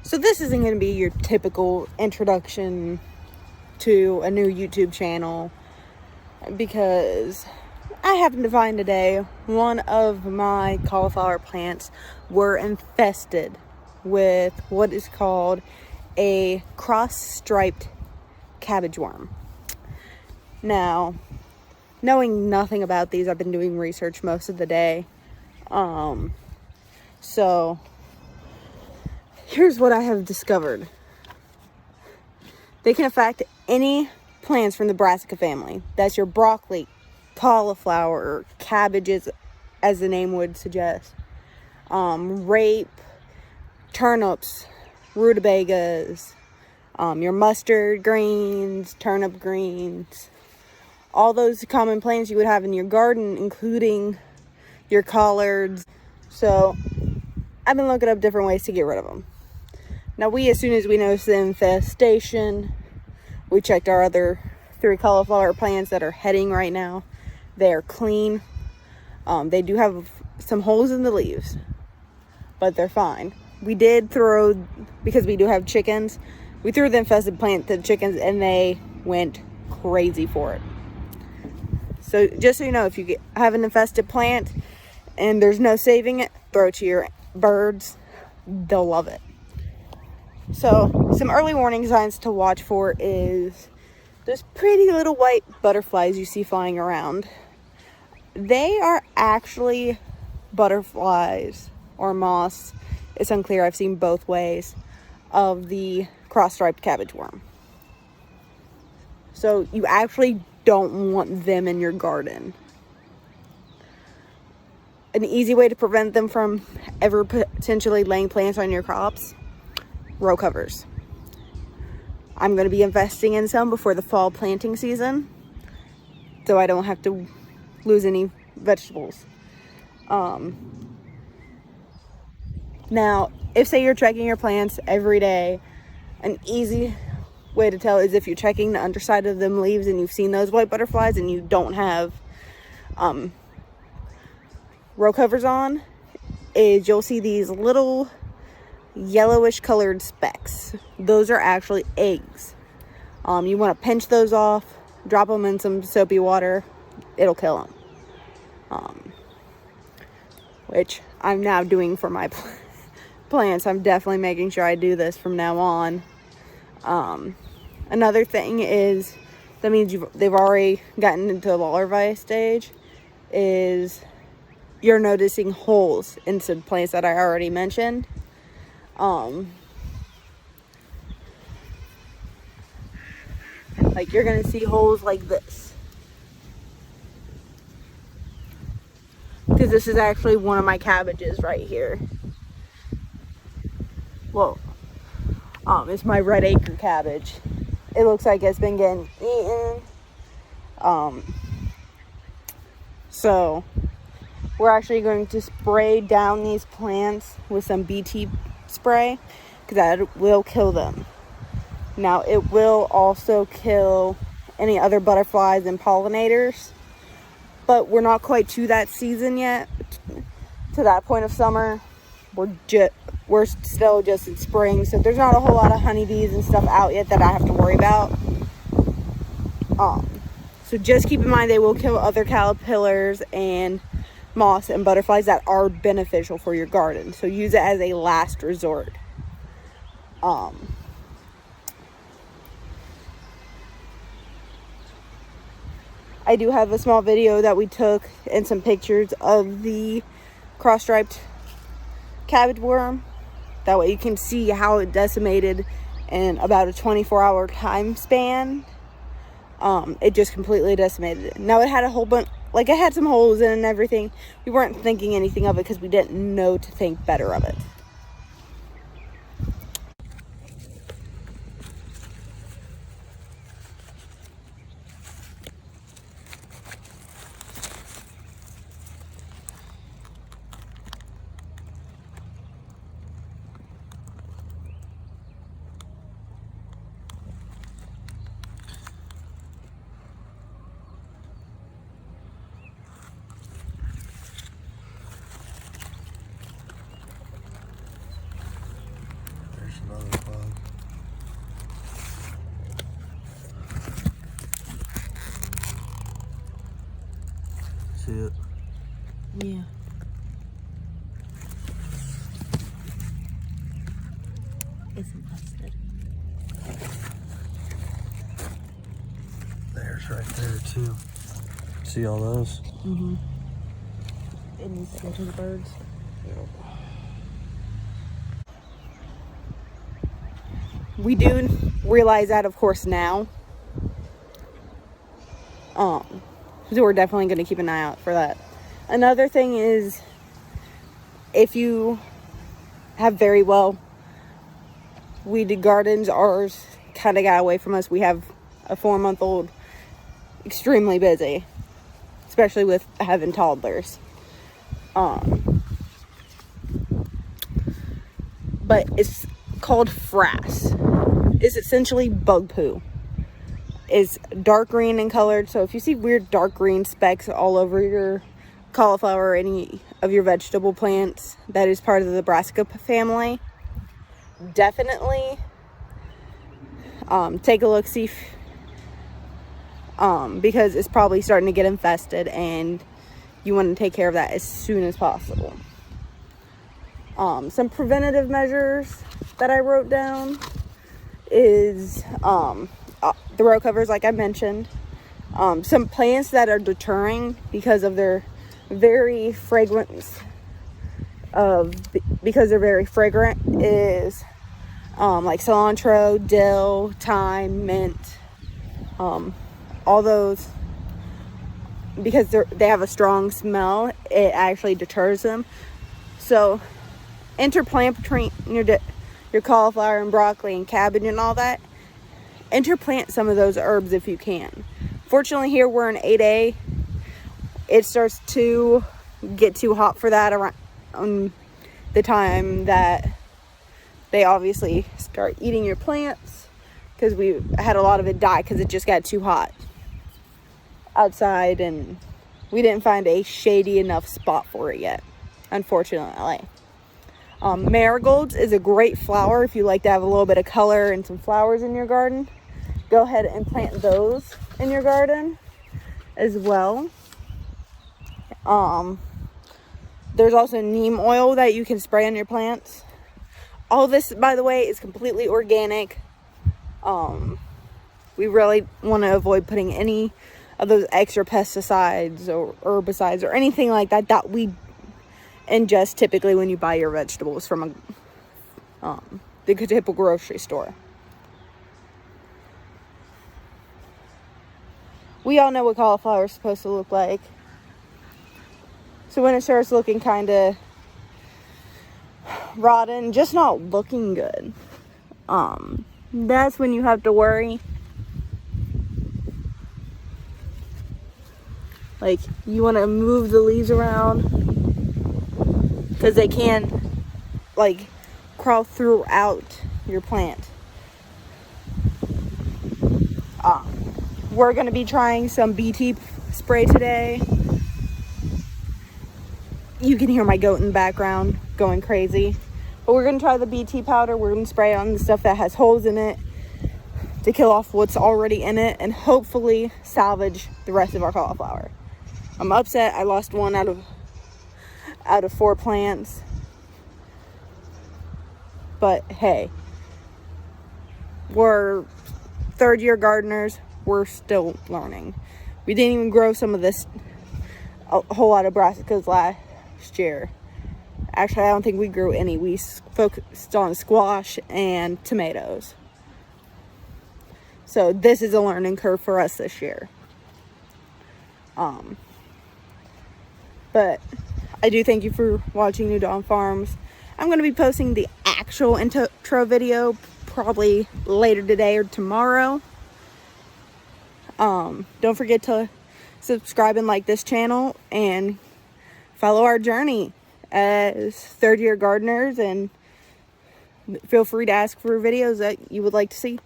So this isn't going to be your typical introduction to a new YouTube channel, because I happened to find today one of my cauliflower plants were infested with what is called a cross-striped cabbage worm. Now, knowing nothing about these, I've been doing research most of the day. So here's what I have discovered. They can affect any plants from the brassica family. That's your broccoli, cauliflower, cabbages, as the name would suggest. Rape, turnips, rutabagas, your mustard greens, turnip greens, all those common plants you would have in your garden, including your collards. So I've been looking up different ways to get rid of them. Now, as soon as we noticed the infestation, we checked our other 3 cauliflower plants that are heading right now. They are clean. They do have some holes in the leaves, but they're fine. We did throw, because we do have chickens, we threw the infested plant to the chickens and they went crazy for it. So just so you know, if you have an infested plant and there's no saving it, throw it to your birds. They'll love it. So some early warning signs to watch for is those pretty little white butterflies you see flying around. They are actually butterflies or moths. It's unclear. I've seen both ways of the cross-striped cabbage worm. So you actually don't want them in your garden. An easy way to prevent them from ever potentially laying plants on your crops: row covers. I'm going to be investing in some before the fall planting season, so I don't have to lose any vegetables. Now, if say you're checking your plants every day, an easy way to tell is if you're checking the underside of them leaves and you've seen those white butterflies and you don't have row covers on, is you'll see these little yellowish colored specks. Those are actually eggs. You want to pinch those off, drop them in some soapy water. It'll kill them. Which I'm now doing for my plants. I'm definitely making sure I do this from now on. Another thing is, that means they've already gotten into the larvae stage, is you're noticing holes in some plants that I already mentioned. Like, you're gonna see holes like this, because this is actually one of my cabbages right here. Well, it's my red acre cabbage. It looks like it's been getting eaten. So we're actually going to spray down these plants with some BT spray, because that will kill them. Now, it will also kill any other butterflies and pollinators, but we're not quite to that season yet, to that point of summer. We're still just in spring, so there's not a whole lot of honeybees and stuff out yet that I have to worry about. So just keep in mind, they will kill other caterpillars and moths and butterflies that are beneficial for your garden. So use it as a last resort. I do have a small video that we took and some pictures of the cross-striped cabbage worm. That way you can see how it decimated in about a 24-hour time span. It just completely decimated it. Now, it had a whole bunch, like, it had some holes in it and everything. We weren't thinking anything of it because we didn't know to think better of it. see it. Yeah. It's infested. There's right there too. See all those? Mm-hmm. It needs to go to the birds. We do realize that, of course, now. So we're definitely going to keep an eye out for that. Another thing is, if you have very well weeded gardens, ours kind of got away from us. We have a 4-month-old, extremely busy, especially with having toddlers. But it's called frass. It's essentially bug poo. It's dark green in color, so if you see weird dark green specks all over your cauliflower or any of your vegetable plants that is part of the brassica family, definitely take a look, see if, because it's probably starting to get infested and you want to take care of that as soon as possible. Some preventative measures that I wrote down is the row covers, like I mentioned. Some plants that are deterring because of their very fragrance because they're very fragrant is like cilantro, dill, thyme, mint, all those, because they have a strong smell, it actually deters them. So interplant between your cauliflower and broccoli and cabbage and all that. Interplant some of those herbs if you can. Fortunately, here we're in 8A. It starts to get too hot for that around the time that they obviously start eating your plants, because we had a lot of it die because it just got too hot outside and we didn't find a shady enough spot for it yet, unfortunately. Marigolds is a great flower if you like to have a little bit of color and some flowers in your garden. Go ahead and plant those in your garden as well. There's also neem oil that you can spray on your plants. All this, by the way, is completely organic. We really want to avoid putting any of those extra pesticides or herbicides or anything like that that we ingest typically when you buy your vegetables from the typical grocery store. We all know what cauliflower is supposed to look like. So when it starts looking kind of rotten, just not looking good, that's when you have to worry. Like, you want to move the leaves around because they can, like, crawl throughout your plant. We're going to be trying some BT spray today. You can hear my goat in the background going crazy. But we're going to try the BT powder. We're going to spray on the stuff that has holes in it to kill off what's already in it and hopefully salvage the rest of our cauliflower. I'm upset I lost one out of 4 plants. But hey, we're third-year gardeners. We're still learning. We didn't even grow some of this, a whole lot of brassicas last year. Actually, I don't think we grew any. We focused on squash and tomatoes. So this is a learning curve for us this year. But I do thank you for watching New Dawn Farms. I'm going to be posting the actual intro video probably later today or tomorrow. Don't forget to subscribe and like this channel and follow our journey as third-year gardeners, and feel free to ask for videos that you would like to see.